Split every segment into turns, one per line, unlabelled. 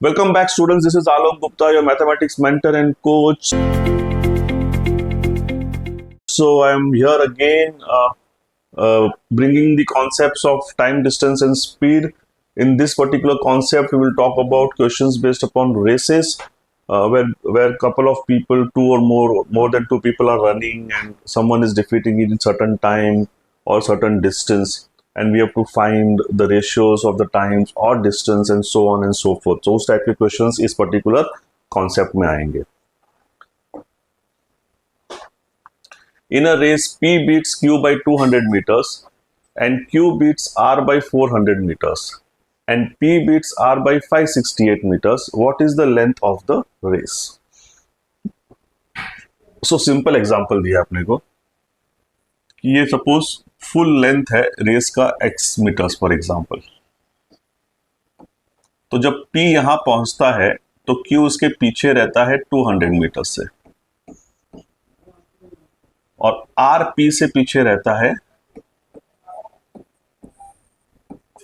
Welcome back, students. This is Alok Gupta, your mathematics mentor and coach. So, I am here again bringing the concepts of time, distance, and speed. In this particular concept, we will talk about questions based upon races, where a couple of people, two or more than two people are running, and someone is defeating it in certain time or certain distance, and we have to find the ratios of the times or distance and so on and so forth. So उस type के questions इस particular concept में आएंगे. In a race, P beats Q by 200 meters and Q beats R by 400 meters and P beats R by 568 meters. What is the length of the race? So simple example दिया अपने को कि ये suppose full length है race का x metres for example. तो जब P यहां पहुंचता है तो Q उसके पीछे रहता है 200 मीटर से और R P से पीछे रहता है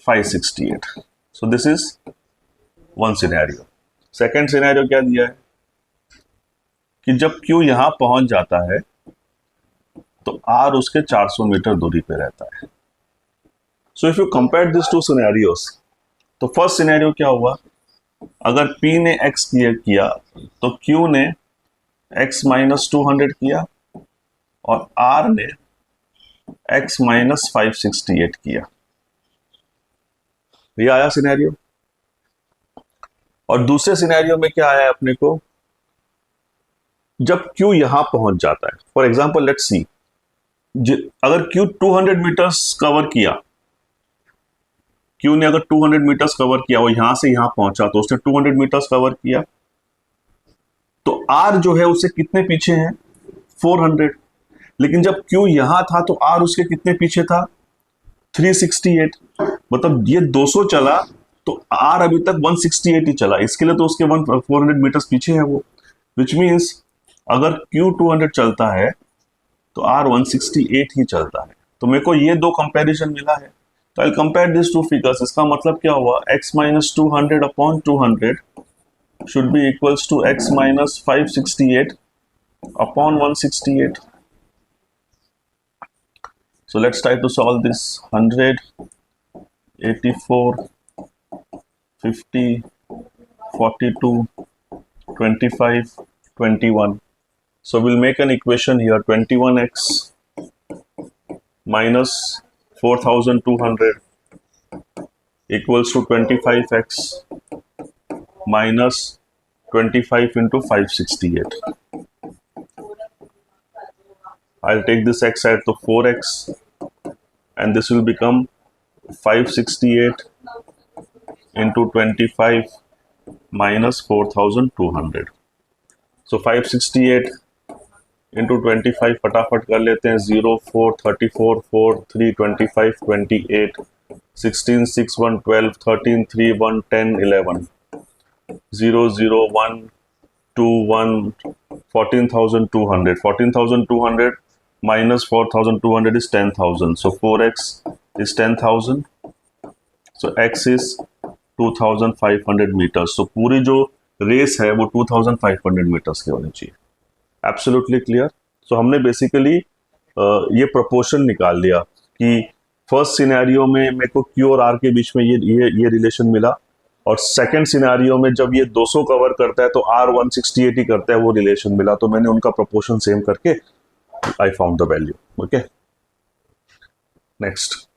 568. So this is one scenario. Second scenario क्या दिया है कि जब Q यहां पहुंच जाता है तो R उसके 400 मीटर दूरी पे रहता है. So if you compare this two scenarios, तो फर्स्ट सिनेरियो क्या हुआ, अगर P ने X किया तो Q ने X माइनस 200 किया और R ने X माइनस 568 किया. ये आया सिनेरियो. और दूसरे सिनेरियो में क्या आया अपने को, जब Q यहां पहुंच जाता है, फॉर एग्जाम्पल लेट्स सी, अगर Q 200 मीटर्स कवर किया, Q ने अगर 200 मीटर्स कवर किया और यहां से यहां पहुंचा तो उसने 200 मीटर्स कवर किया, तो R जो है उससे कितने पीछे है, 400. लेकिन जब Q यहां था तो R उसके कितने पीछे था, 368. मतलब ये 200 चला तो R अभी तक 168 ही चला, इसके लिए तो उसके 400 मीटर्स पीछे है वो. विच मीन्स अगर Q 200 चलता है तो R 168 ही चलता है. तो मेरे को ये दो कंपैरिजन मिला है, तो I compare this two figures. इसका मतलब क्या हुआ, x minus 200 upon 200 should be equals to x minus 568 upon 168. So let's try to solve this. 100, 84, 50, 42, 25, 21. So we'll make an equation here. 21x minus 4200 equals to 25x minus 25 into 568. I'll take this x side to 4x and this will become 568 into 25 minus 4200. So 568 into 25 फटाफट कर लेते हैं, 0, 4, 34, 4, 3, 25, 28, 16, 6, 1, 12, 13, 3, 1, 10, 11, 0, 0, 1, 2, 1, 14,200. 14,200 minus 4,200 is 10,000. So 4x is 10,000. So x is 2,500 meters. So पूरी जो race है वो 2,500 metres की होनी चाहिए. Absolutely clear. सो हमने बेसिकली ये प्रोपोर्शन निकाल लिया कि फर्स्ट सिनेरियो में मेरे को Q और R के बीच में ये रिलेशन मिला, और सेकंड सिनेरियो में जब ये 200 कवर करता है तो R 168 ही करता है, वो रिलेशन मिला. तो मैंने उनका प्रोपोर्शन सेम करके I found the value. Okay. Next.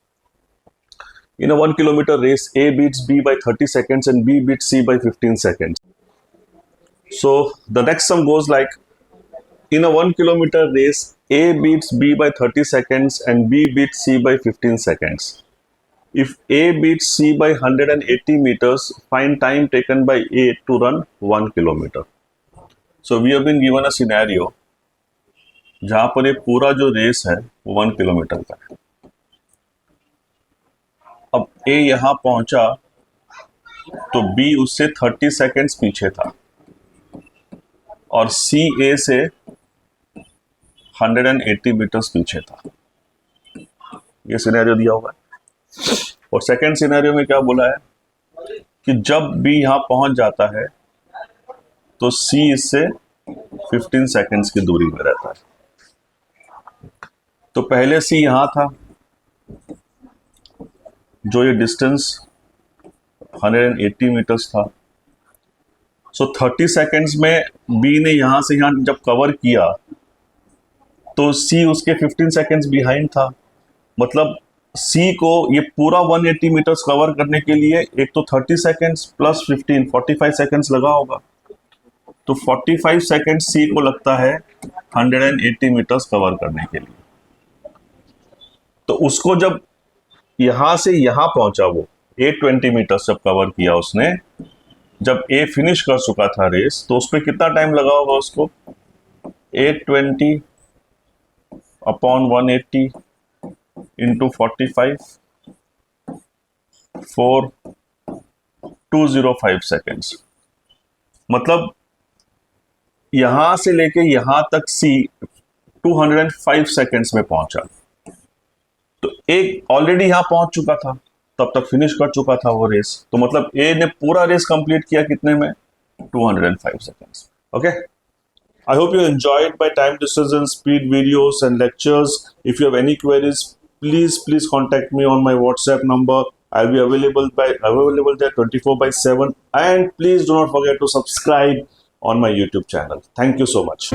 In a 1 kilometer race, A beats B by 30 seconds and B beats C by 15 seconds. So the next sum goes like, in a 1 kilometer race, A beats B by 30 seconds and B beats C by 15 seconds. If A beats C by 180 meters, find time taken by A to run 1 kilometer. So we have been given a scenario जहां पर ये पूरा जो race है वो 1 kilometre का है. अब A यहां पहुंचा तो B उससे 30 सेकेंड्स पीछे था और C A से 180 मीटर्स पीछे था. ये सिनेरियो दिया हुआ है. और सेकंड सिनेरियो में क्या बोला है कि जब बी यहाँ पहुंच जाता है तो सी इससे 15 सेकेंड्स की दूरी में रहता है। तो पहले सी यहां था, जो ये डिस्टेंस 180 मीटर्स था। सो 30 सेकेंड्स में बी ने यहां से यहां जब कवर किया तो सी उसके 15 सेकेंड्स बिहाइंड था। मतलब सी को ये पूरा 180 मीटर्स कवर करने के लिए एक तो 30 सेकेंड्स प्लस 15 45 सेकेंड्स लगा होगा। तो 45 सेकेंड सी को लगता है 180 मीटर्स कवर करने के लिए। तो उसको जब यहां से यहां पहुंचा, वो 820 मीटर्स जब कवर किया उसने, जब ए फिनिश कर चुका था रेस, तो उस पर कितना टाइम लगा होगा उसको? 820 अपॉन 180 इंटू 45 4205 सेकेंड्स। मतलब यहां से लेके यहां तक सी 205 सेकेंड्स में पहुंचा। तो एक ऑलरेडी यहां पहुंच चुका था, तब तक फिनिश कर चुका था वो रेस। तो मतलब ए ने पूरा रेस कंप्लीट किया कितने में? 205 seconds. Okay, I hope you enjoyed my time, distance and speed videos and lectures. If you have any queries, please contact me on my WhatsApp number. I'll be available there 24/7. And please do not forget to subscribe on my YouTube channel. Thank you so much.